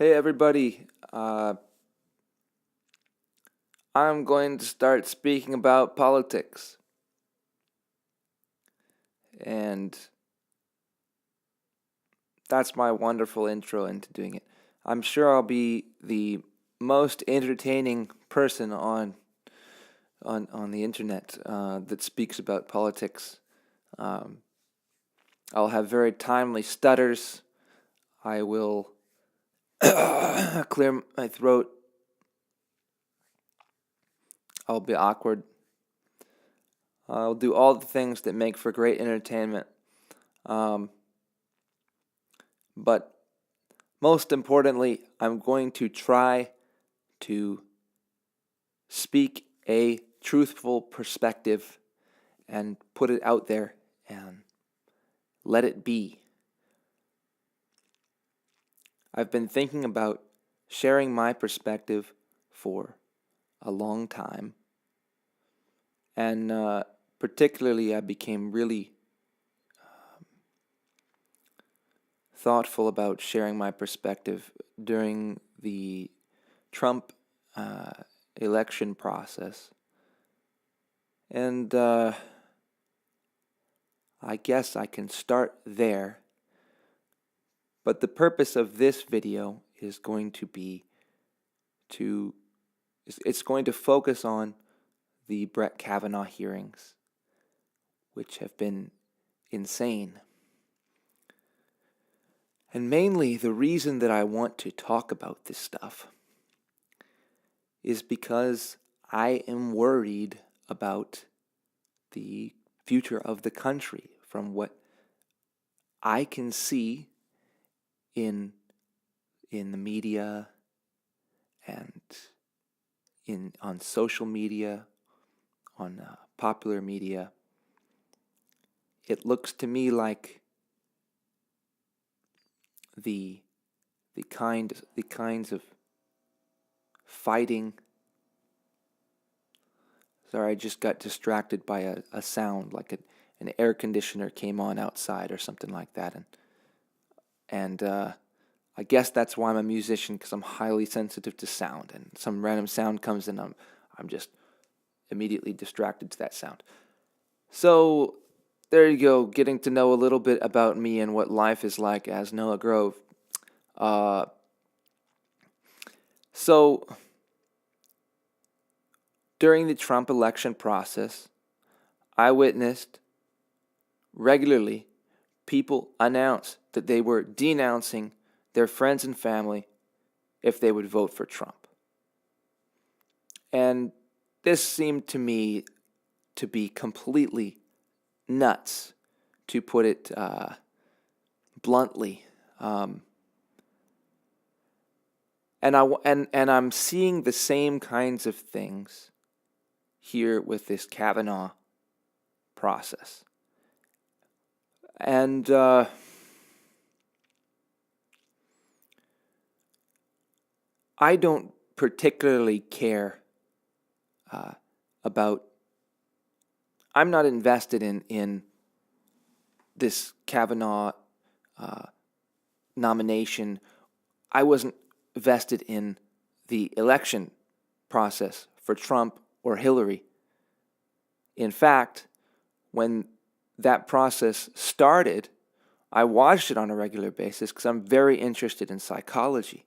Hey everybody, I'm going to start speaking about politics. And that's my wonderful intro into doing it. I'm sure I'll be the most entertaining person on the internet that speaks about politics. Um, I'll have very timely stutters. I will clear my throat. I'll be awkward. I'll do all the things that make for great entertainment. Um, but most importantly, I'm going to try to speak a truthful perspective and put it out there and let it be. I've been thinking about sharing my perspective for a long time, and particularly I became really thoughtful about sharing my perspective during the Trump election process. And I guess I can start there. But the purpose of this video is going to be it's going to focus on the Brett Kavanaugh hearings, which have been insane. And mainly the reason that I want to talk about this stuff is because I am worried about the future of the country from what I can see in the media and on social media, on popular media. It looks to me like the kinds of fighting. Sorry, I just got distracted by a sound, like an air conditioner came on outside or something like that, and I guess that's why I'm a musician, because I'm highly sensitive to sound, and some random sound comes in, I'm just immediately distracted to that sound. So there you go, getting to know a little bit about me and what life is like as Noah Grove. So during the Trump election process, I witnessed regularly people announce that they were denouncing their friends and family if they would vote for Trump. And this seemed to me to be completely nuts, to put it bluntly. And I'm seeing the same kinds of things here with this Kavanaugh process. And I don't particularly care about. I'm not invested in this Kavanaugh nomination. I wasn't vested in the election process for Trump or Hillary. In fact, when that process started, I watched it on a regular basis because I'm very interested in psychology,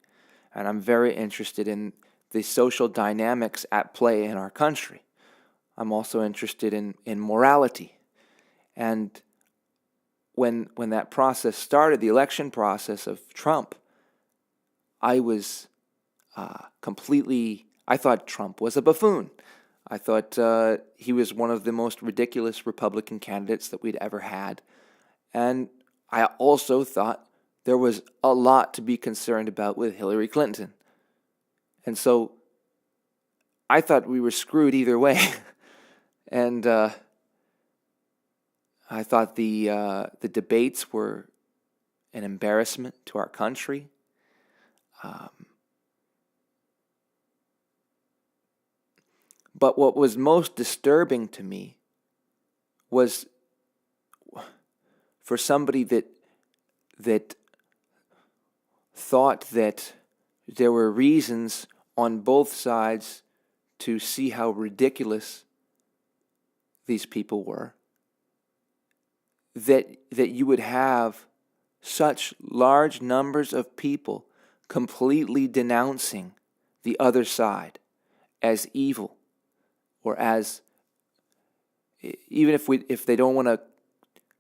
and I'm very interested in the social dynamics at play in our country. I'm also interested in morality. And when that process started, the election process of Trump, I was I thought Trump was a buffoon. I thought he was one of the most ridiculous Republican candidates that we'd ever had. And I also thought there was a lot to be concerned about with Hillary Clinton. And so I thought we were screwed either way. And I thought the debates were an embarrassment to our country. But what was most disturbing to me was for somebody that thought that there were reasons on both sides to see how ridiculous these people were, that you would have such large numbers of people completely denouncing the other side as evil, or as, even if they don't want to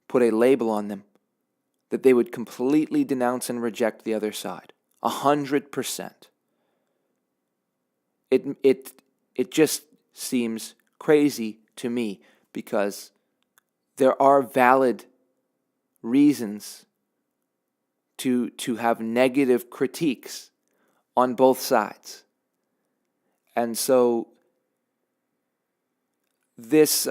put a label on them, that they would completely denounce and reject the other side. 100%. It just seems crazy to me, because there are valid reasons to have negative critiques on both sides. And so this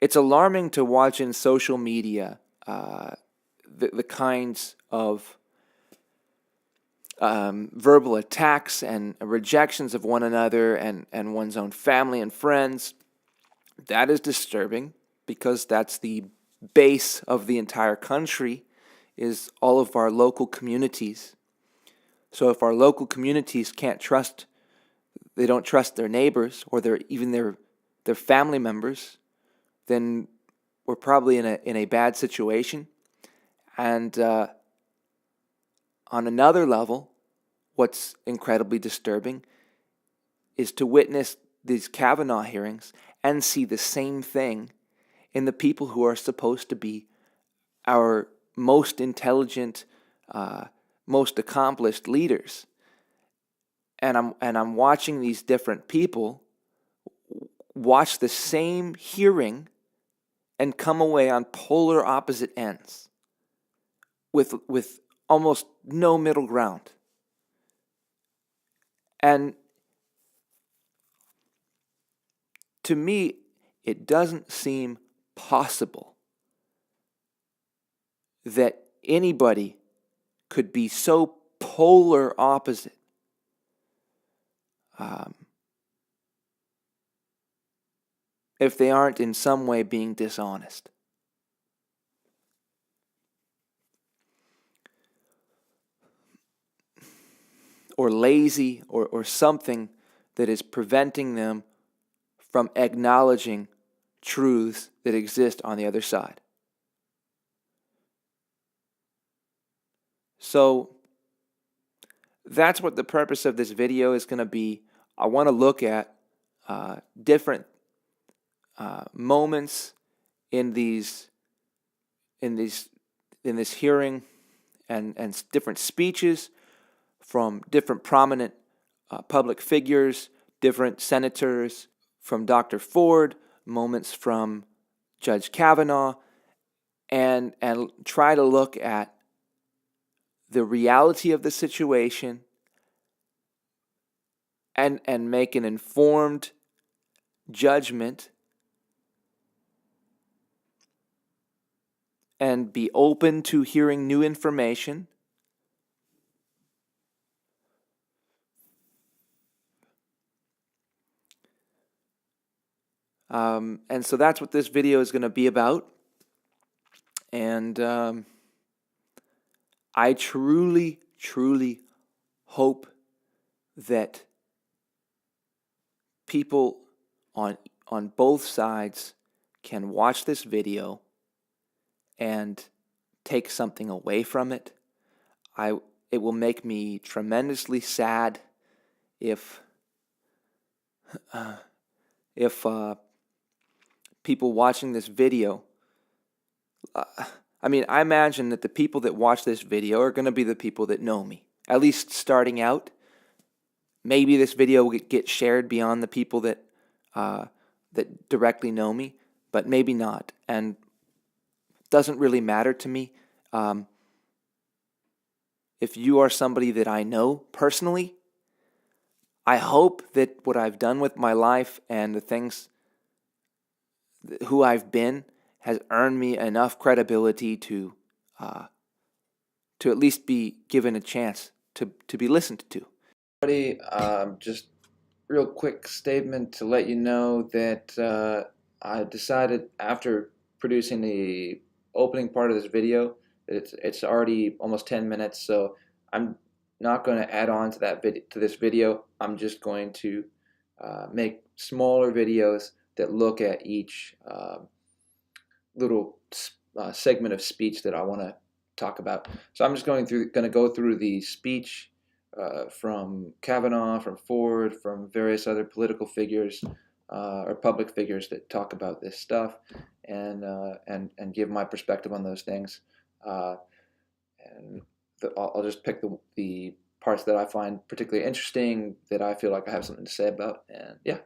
it's alarming to watch in social media the kinds of verbal attacks and rejections of one another and one's own family and friends. That is disturbing, because that's the base of the entire country, is all of our local communities. So if our local communities they don't trust their neighbors or their family members, then we're probably in a bad situation. And on another level, what's incredibly disturbing is to witness these Kavanaugh hearings and see the same thing in the people who are supposed to be our most intelligent, most accomplished leaders. And I'm watching these different people watch the same hearing and come away on polar opposite ends, with almost no middle ground. And to me, it doesn't seem possible that anybody could be so polar opposite. If they aren't in some way being dishonest. Or lazy, or something that is preventing them from acknowledging truths that exist on the other side. So that's what the purpose of this video is going to be. I want to look at different moments in this hearing, and different speeches from different prominent public figures, different senators, from Dr. Ford, moments from Judge Kavanaugh, and try to look at the reality of the situation and make an informed judgment, and be open to hearing new information. And so that's what this video is going to be about. And I truly, truly hope that people on both sides can watch this video and take something away from it. It will make me tremendously sad if people watching this video, I imagine that the people that watch this video are going to be the people that know me, at least starting out. Maybe this video will get shared beyond the people that directly know me, but maybe not. And it doesn't really matter to me. If you are somebody that I know personally, I hope that what I've done with my life and the things, who I've been, has earned me enough credibility to at least be given a chance to be listened to. Just real quick statement to let you know that I decided, after producing the opening part of this video, that it's already almost 10 minutes, so I'm not going to add on to this video. I'm just going to make smaller videos that look at each little segment of speech that I want to talk about. So I'm just going to go through the speech from Kavanaugh, from Ford, from various other political figures or public figures that talk about this stuff, and give my perspective on those things. And I'll just pick the parts that I find particularly interesting, that I feel like I have something to say about, and yeah.